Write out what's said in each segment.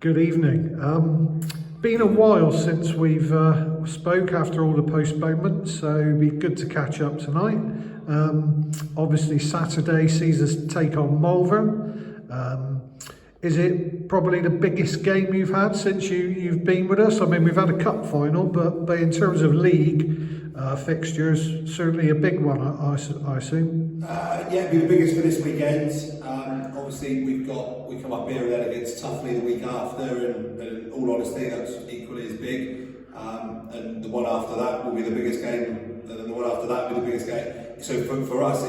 Good evening. Been a while since we've spoke after all the postponements, so it'd be good to catch up tonight. Obviously Saturday sees us take on Malvern. Is it probably the biggest game you've had since you've been with us? I mean, we've had a cup final, but in terms of league fixtures, certainly a big one, I assume. Yeah, it'll be the biggest for this weekend. Obviously, we come up here and then against Tuffley the week after, and in all honesty, that's equally as big. And the one after that will be the biggest game, and then the one after that will be the biggest game. So for us,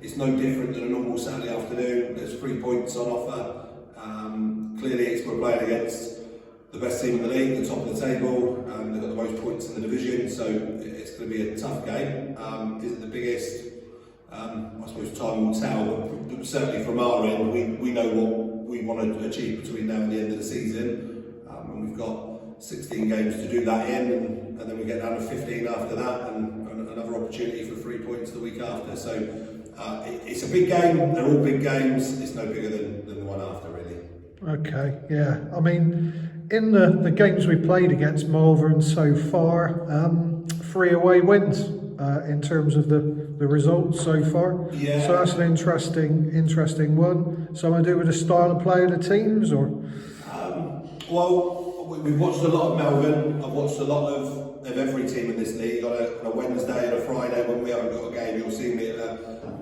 it's no different than a normal Saturday afternoon. There's 3 points on offer. Clearly, we're playing against the best team in the league, the top of the table. They've got the most points in the division, so it's going to be a tough game. Is it the biggest? I suppose time will tell, but certainly from our end, we know what we want to achieve between now and the end of the season, and we've got 16 games to do that in, and then we get down to 15 after that, and another opportunity for 3 points the week after. So it's a big game. They're all big games. It's no bigger than the one after, really. Okay, yeah. I mean, in the games we played against Malvern so far, 3 away wins in terms of the results so far. Yeah. So that's an interesting one. Something to do with the style of play of the teams, or? Well, we've watched a lot of Malvern. I've watched a lot of every team in this league. On a Wednesday and a Friday when we haven't got a game, you'll see me at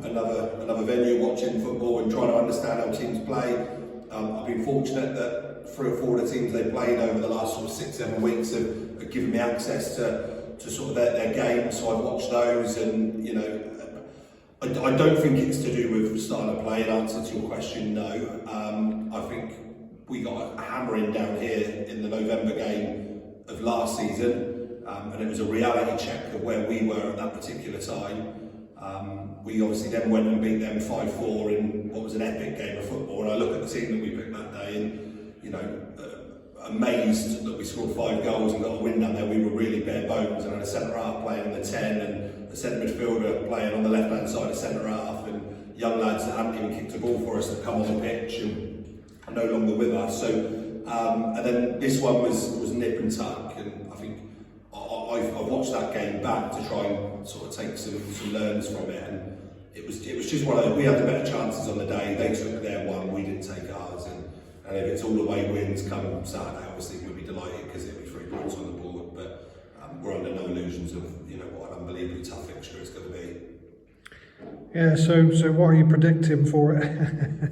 another venue watching football and trying to understand how teams play. I've been fortunate that 3 or 4 of the teams they've played over the last sort of 6-7 weeks have given me access to sort of their games, so I've watched those, and you know, I don't think it's to do with style of play. In answer to your question, no. I think we got a hammering down here in the November game of last season, and it was a reality check of where we were at that particular time. We obviously then went and beat them 5-4 in what was an epic game of football, and I look at the team that we picked that day and, you know, amazed that we scored 5 goals and got a win down there. We were really bare bones, and had a centre half playing in the 10 and a centre midfielder playing on the left hand side of centre half, and young lads that hadn't even kicked a ball for us that come on the pitch and are no longer with us. So and then this one was nip and tuck, and I think I've watched that game back to try and sort of take some learns from it, and it was just one of those. We had the better chances on the day. They took their one, we didn't take ours, and if it's all away wins come Saturday, obviously we'll be delighted because it'll be 3 points on the board. But we're under no illusions of, you know, what an unbelievably tough fixture it's going to be. Yeah. So what are you predicting for it?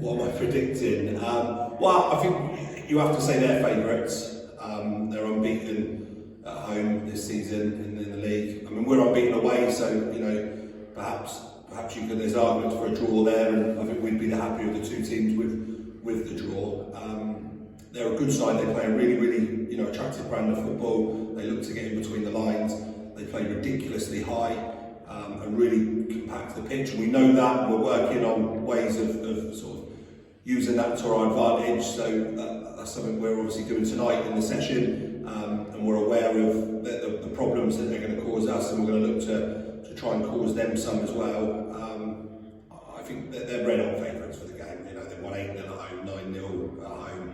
What am I predicting? Well, I think you have to say they're favourites. They're unbeaten at home this season in the league. I mean, we're unbeaten away, so you know, perhaps there's arguments for a draw there, and I think we'd be the happier of the 2 teams with the draw. They're a good side. They play a really, you know, attractive brand of football. They look to get in between the lines. They play ridiculously high and really compact the pitch. And we know that, and we're working on ways of sort of using that to our advantage. So that's something we're obviously doing tonight in the session, and we're aware of the problems that they're going to cause us, and we're going to look to try and cause them some as well. I think that they're red hot favourites for the game. You know, they won 8-0 at home, 9-0 at home.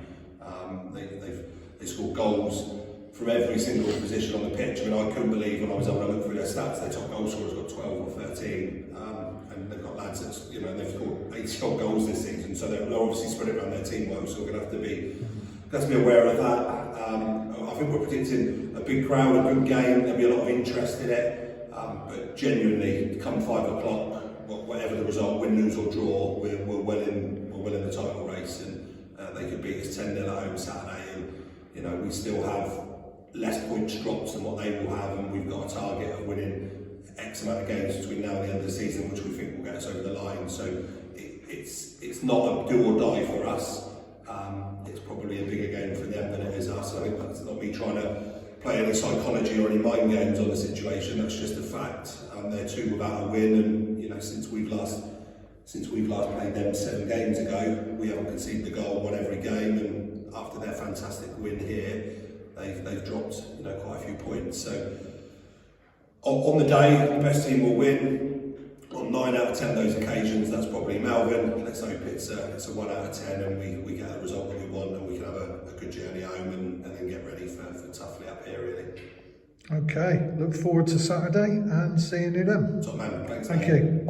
They scored goals from every single position on the pitch. I mean, I couldn't believe when I was having a look through their stats, their top goal scorer's got 12 or 13, and they've got lads that's, you know, they've scored 80 odd goals this season, so they're obviously spread it around their team well. So we're going to have to be aware of that. I think we're predicting a big crowd, a good game. There'll be a lot of interest in it, but genuinely, come 5 o'clock, whatever the result, win, lose or draw, we're well in the title race, and they could beat us 10-0 at home Saturday, and you know, we still have less points drops than what they will have, and we've got a target of winning X amount of games between now and the end of the season, which we think will get us over the line. So it's not a do or die for us. It's probably a bigger game for them than it is us. I think that's not me trying to play any psychology or any mind games on the situation. That's just a fact. They're 2 without a win, and you know, since we've last played them 7 games ago, we haven't conceded the goal, won every game, and after their fantastic win here, they've dropped, you know, quite a few points. So on the day, the best team will win. On 9 out of 10 of those occasions, that's probably Malvern. Let's hope it's a 1 out of 10, and we get the result that we want, and we can have a good journey. journey home and then get ready for Tuffley up here, really. Okay, look forward to Saturday and seeing you then. Top man, thanks. Thank mate. you.